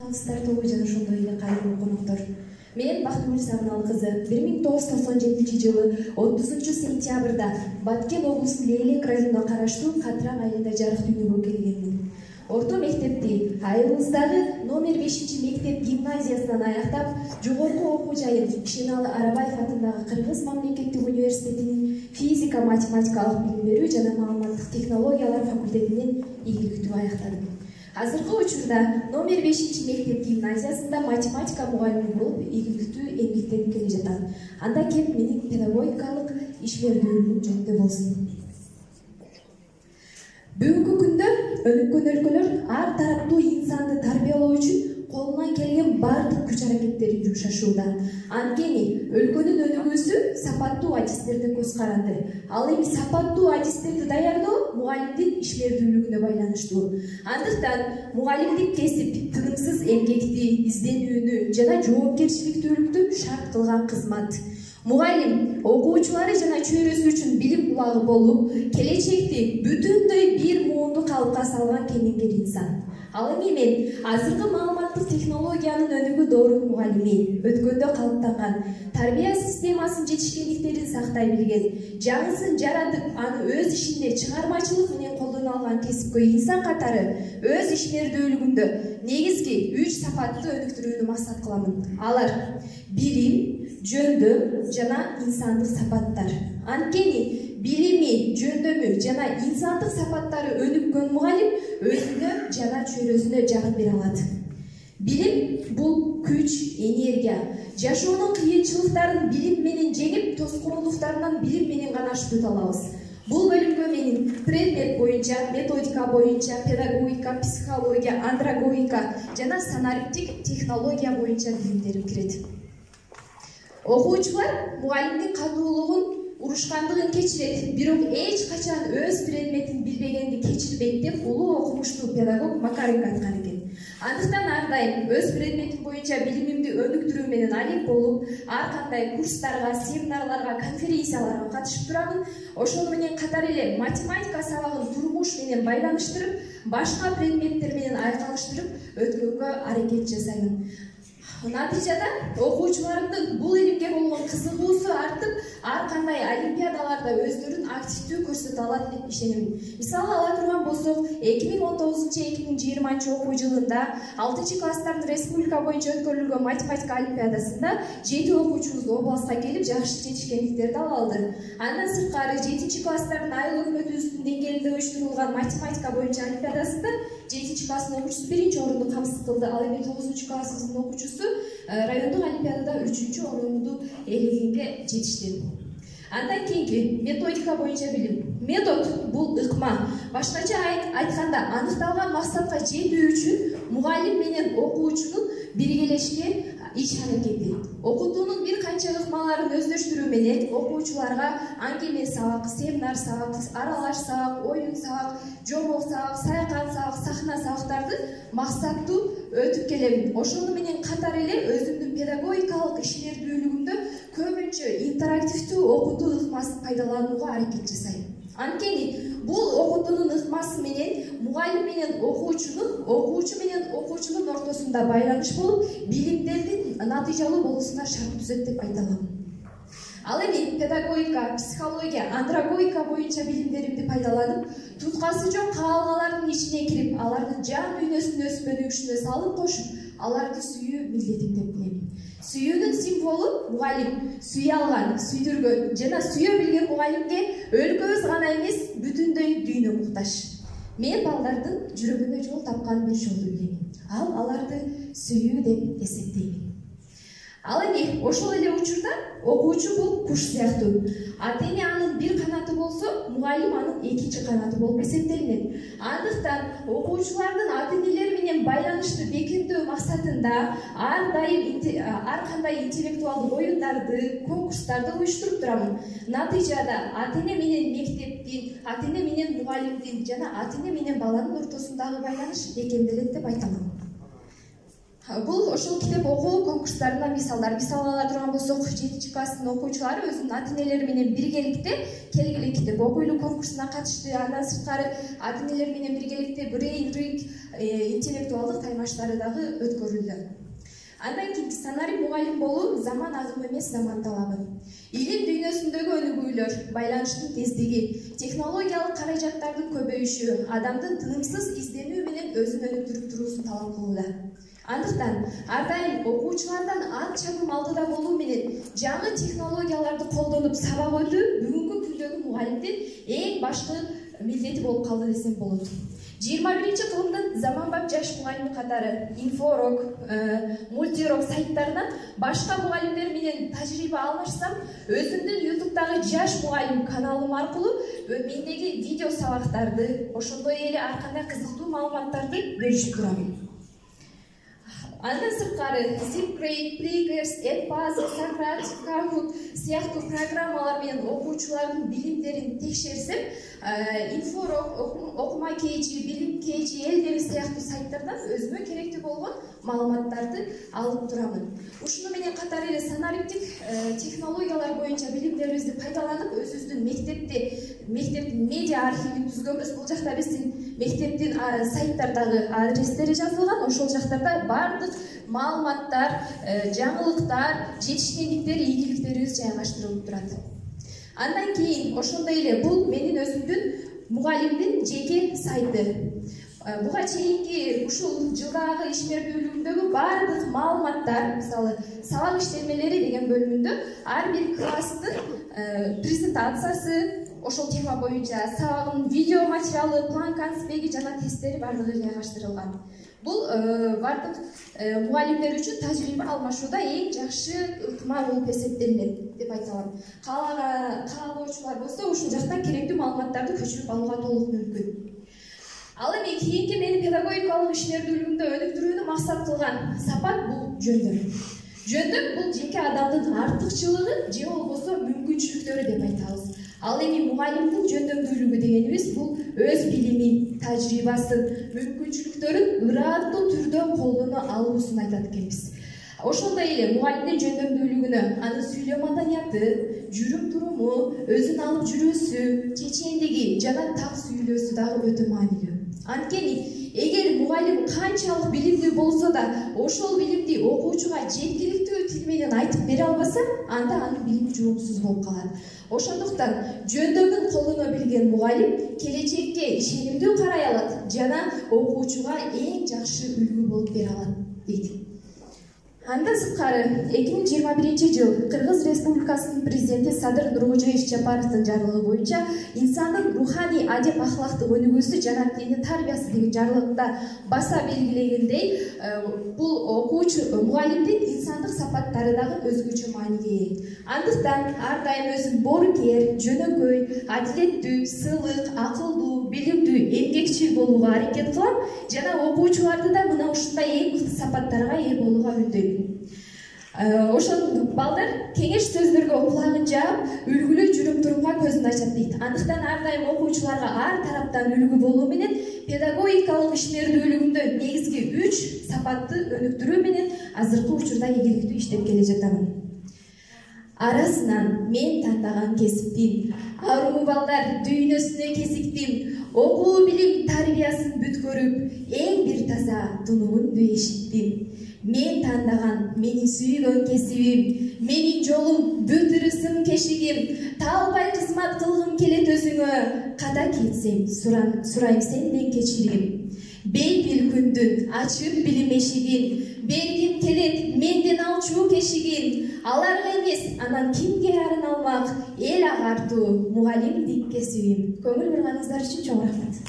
Алыстар тобу жана ошондой эле кайрылуу коноктор. Мен Бактыгүл Сагынал кызы 1997 жылы 30 сентябрда Баткен облусунун Лейлек районуна караштуу Катрак айылында жарык дүйнөгө келгенмин. Орто мектепти айылыбыздагы номер 5 мектеп гимназиясынан аяктап, жогорку окуу жайын Шеналы Арабаев атындагы Кыргыз мамлекеттик университетинин физика-математикалык билим берүү жана маалыматтык технологиялар факультетинен ийгиликтүү аяктадым. Азыркы учурда номер 5 мектеп гимназиясында математика мугалими болуп ийгиликтүү эмгектенип келе жатам. Анда кеп менин педагогикалык ишмердүүлүгүм жөнүндө болсун. Бүгүнкү күндө өнүккөн өлкөлөр ар тараптуу инсанды тарбиялоо үчүн колунан келген бардык күч аракеттерин жумшашууда. Анткени өлкөнүн өнүгүүсү сапаттуу адистерде көз каранды. Ал эми сапаттуу адистерди даярдоо мугалимдин ишмердүүлүгүнө байланыштуу. Андыктан мугалимдик кесип тынымсыз эмгекти, изденүүнү жана жоопкерчиликтүүлүктү шарт кылган кызмат. Мугалим окуучулары жана чөйрөсү үчүн билим булагы болуп, келечекти бүтүндөй бир муунду калыпка салган кемеңгер инсан. Ал эми мен азыркы маалыматтык технологиянын өнүгүү доорунун мугалими, өткөндө калыптанган тарбия системасынын жетишкендиктерин сактай билген, жаңысын жаратып, аны өз ишинде чыгармачылык менен колдоно алган кесипкөй инсан катары өз ишмердүүлүгүмдө негизги 3 сапатты өнүктүрүүнү максат кыламын. Алар билим, жөндөм жана инсандык сапаттар. Анткени билими, жөндөмү жана инсандык сапаттары өнүккөн мугалим өзүнө жана чөйрөсүнө жагып бере алат. Билим бул күч, энергия. Жашоонун кыйынчылыктарын билим менен жеңип, тоскоолдуктарынан билим менен гана аштырта алабыз. Бул бөлүмгө менин предмет боюнча, методика боюнча, педагогика, психология, андрогогика жана санариптик технология боюнча билимдерим кирет. Окуучулар мугалимдин катуулугун, урушкандыгын кечирет, бирок эч качан өз предметин билбегенди кечирбейт деп улуу окумуштуу педагог Макаренко айткан экен. Андыктан ар дайым өз предметим боюнча билимимди өнүктүрүү менен алек болуп, ар кандай курстарга, семинарларга, конференцияларга катышып турамын. Ошол менен катар эле математика сабагын турмуш менен байланыштырып, башка предметтер менен айкалыштырып өткөнгө аракет жасайм. Натыйжада окуучуларымдын бул илимге болгон кызыгуусу артып, ар кандай олимпиадаларда өздөрүн активдүү көрсөтө алат деп ишенем. Мисалы ала турган болсок, 2019-2020 окуу жылында 6-класстардын республика боюнча өткөрүлгөн математика олимпиадасында 7 окуучубуз областка келип жакшы жетишкендиктерди ала алды. Андан сырткары 7-класстардын айыл өкмөтүбүздүн деңгээлинде уюштурулган математика боюнча олимпиадасында 7-класстын окуучусу 1-орунду камсыз кылды. Ал эми 9-класстын окуучусу райондук олимпиадада 3-орунду ээлегенге жетишти. Андан кийинки методика боюнча билим. Метод бул ыкма. Башкача айтканда, аныкталган максатка жетүү үчүн мугалим менен окуучунун биргелешкен иш аракети. Окутуунун бир канча ыкмаларын өздөштүрүү менен окуучуларга аңгеме сабак, семинар сабак, аралаш сабак, оюн сабак, жомок сабак, саякат сабак, сахна сабактарды максаттуу өтүп келем. Ошону менен катар эле өзүмдүн педагогикалык ишмердүүлүгүмдө көбүнчө интерактивдүү окутуу ыкмасын пайдаланууга аракет жасайм. Анткени бул окутуунун ыкмасы менен мугалим менен окуучунун, окуучу менен окуучунун ортосунда байланыш болуп, билимдердин натыйжалуу болуусуна шарт түзөт деп айта алам. Ал эми педагогика, психология, андрогогика боюнча билимдеримди пайдаланып, туткасы жок каалгалардын ичине кирип, алардын жан дүйнөсүн өз өнүгүшүнө салым кошуп, аларды сүйүү милдетим деп билем. Сүйүүнүн символу мугалим, сүйө алган, сүйдүргөн жана сүйө билген мугалимге өлкөбүз гана эмес, бүтүндөй дүйнө муктаж. Мен балдардын жүрөгүнө жол тапкан бир жолду билем. Ал аларды сүйүү деп эсептейм. Ал эми ошол эле учурда окуучу бул куш сыяктуу. Ата-эне анын бир канаты болсо, мугалим анын экинчи канаты болуп эсептелинет. Андыктан окуучулардын ата-энелери менен байланышты бекемдөө максатында ар дайым ар кандай интеллектуалдык оюндарды, конкурстарды уюштуруп турамын. Натыйжада ата-эне менен мектептин, ата-эне менен мугалимдин жана ата-эне менен баланын ортосундагы байланыш бекемделет деп айта алам. Бул ошол китеп окуу конкурстарына мисалдар. Мисал ала турган болсок, 7-класстын окуучулары өзүнүн ата-энелери менен биргеликте келгиле китеп окуйлуу конкурсуна катышты. Андан сырткары ата-энелер менен биргеликте Brain Ring интеллектуалдык таймаштары дагы өткөрүлдү. Андан кийин сценарий мугалим болуу заман агымы эмес, заман талабы. Илим дүйнөсүндөгү өнүгүүлөр, байланыштын тездиги, технологиялык каражаттардын көбөйүшү адамдын тынымсыз изденүү менен өзүн өнүктүрүп туруусун талап кылууда. Андыктан ар дайым окуучулардан ат чабым алдыда болуу менен жаңы технологияларды колдонуп сабак өтүү бүгүнкү күндөгү мугалимдин эң башкы милдети болуп калды десем болот. 21 кылымдын заманбап жаш мугалими катары инфорок, мультирок сайттарынан башка мугалимдер менен тажрыйба алмашсам, өзүмдүн YouTube'дагы жаш мугалим каналым аркылуу мендеги видео сабактарды, ошондой эле ар кандай кызыктуу маалыматтарды бөлүшүп турам. Андан сырткары Zipgrade, Plickers, Edpuzzle, Socrates, Kahoot сыяктуу программалар менен окуучулардын билимдерин текшерсем, инфорок, окума KG, билим KG, элдери сыяктуу сайттардан өзүмө керектүү болгон маалыматтарды алып турамын. Ушуну менен катары эле санариптик технологиялар боюнча билимдерибизди пайдаланып, өзүбүздүн мектептин медиа архивин түзгөнбүз. Бул жакта биздин мектептин сайттардагы адрестери жазылган, ошол жактарда бардык маалыматтар, жаңылыктар, жетишкендиктер, ийгиликтерибиз жайгаштырылып турат. Андан кийин ошондой эле бул менин өзүмдүн мугалимдин жеке сайты. Буга чейинки ушул жылдагы ишмердүүлүгүмдөгү бардык маалыматтар, мисалы, сабак иштемелери деген бөлүмүндө ар бир класстын презентациясы, ошол тема боюнча сабагынын видео материалы, план конспеги жана тесттери бардыгы жайгаштырылган. Бул бардык мугалимдер үчүн тажрыйба алмашууда эң жакшы ыкма болуп эсептелинет деп айта алам. Каалоочулар болсо ушул жактан керектүү маалыматтарды көчүрүп алууга толук мүмкүн. Ал эми кийинки менин педагогикалык ишмердүүлүгүмдө өнүктүрүүнү максат кылган сапат бул жөндөм. Жөндөм бул жеке адамдын артыкчылыгы же болбосо мүмкүнчүлүктөрү деп айтабыз. Ал эми мугалимдин жөндөмдүүлүгү дегенибиз бул өз билимин, тажрыйбасын, мүмкүнчүлүктөрүн ыраттуу түрдө колдоно алуусун айтат экенбиз. Ошондой эле мугалимдин жөндөмдүүлүгүнө анын сүйлөм маданияты, жүрүм туруму, өзүн алып жүрүүсү, чечендиги жана так сүйлөөсү дагы өтө маанилүү. Анткени эгер мугалим канчалык билимдүү болсо да, ошол билимди окуучуга жеткиликтүү тил менен айтып бере албаса, анда анын билими жоопсуз болуп калат. Ошондуктан жөндөмүн колдоно билген мугалим келечекке ишенимдүү карай алат жана окуучуга эң жакшы үлгү болуп бере алат дейт. Андан сырткары 2021 жыл Кыргыз Республикасынын президенти Садыр Нуркожоевич Жапаровдун жарлыгы боюнча инсандын руханий адеп ахлактык өнүгүүсү жана дини тарбиясы деген жарлыкта баса белгилегендей, бул окуучу мугалимдин инсандык сапаттары дагы өзгөчө мааниге ээ. Андыктан ар дайым өзүн боорукер, жөнөкөй, адилеттүү, сылык, акылдуу, билимдүү, эмгекчил болууга аракет кылам жана окуучуларды да мына ушундай эң мыкты сапаттарга ээ болууга үндөйм. Ошон балдар кеңеш сөздөргө кулагын жаап, үлгүлүү жүрүм турумга көзүн ачат дейт. Андыктан ар дайым окуучуларга ар тараптан үлгү болуу менен педагогикалык ишмердүүлүгүмдө негизги 3 сапатты өнүктүрүү менен азыркы учурда ийгиликтүү иштеп келе жатамын. Арасынан мен тандаган кесиптин, аруу балдар дүйнөсүнө кезиктим, окуу билим тарбиясын бүткөрүп, эң бир таза тунугунду эшиттим. Мен тандаган, менин сүйгөн кесибим, менин жолум, бүт ырысым кешигим, талбай кызмат кылгым келет өзүңө, ката кетсем, сурайм сенден кечирим. Бейпил күндүн, ачып билим эшигин, бергим келет менден алчу кешигин, аларга эмес, анан кимге арын алмак, эл агартуу, мугалимдик кесибим. Көңүл бурганыңыздар үчүн чоң рахмат.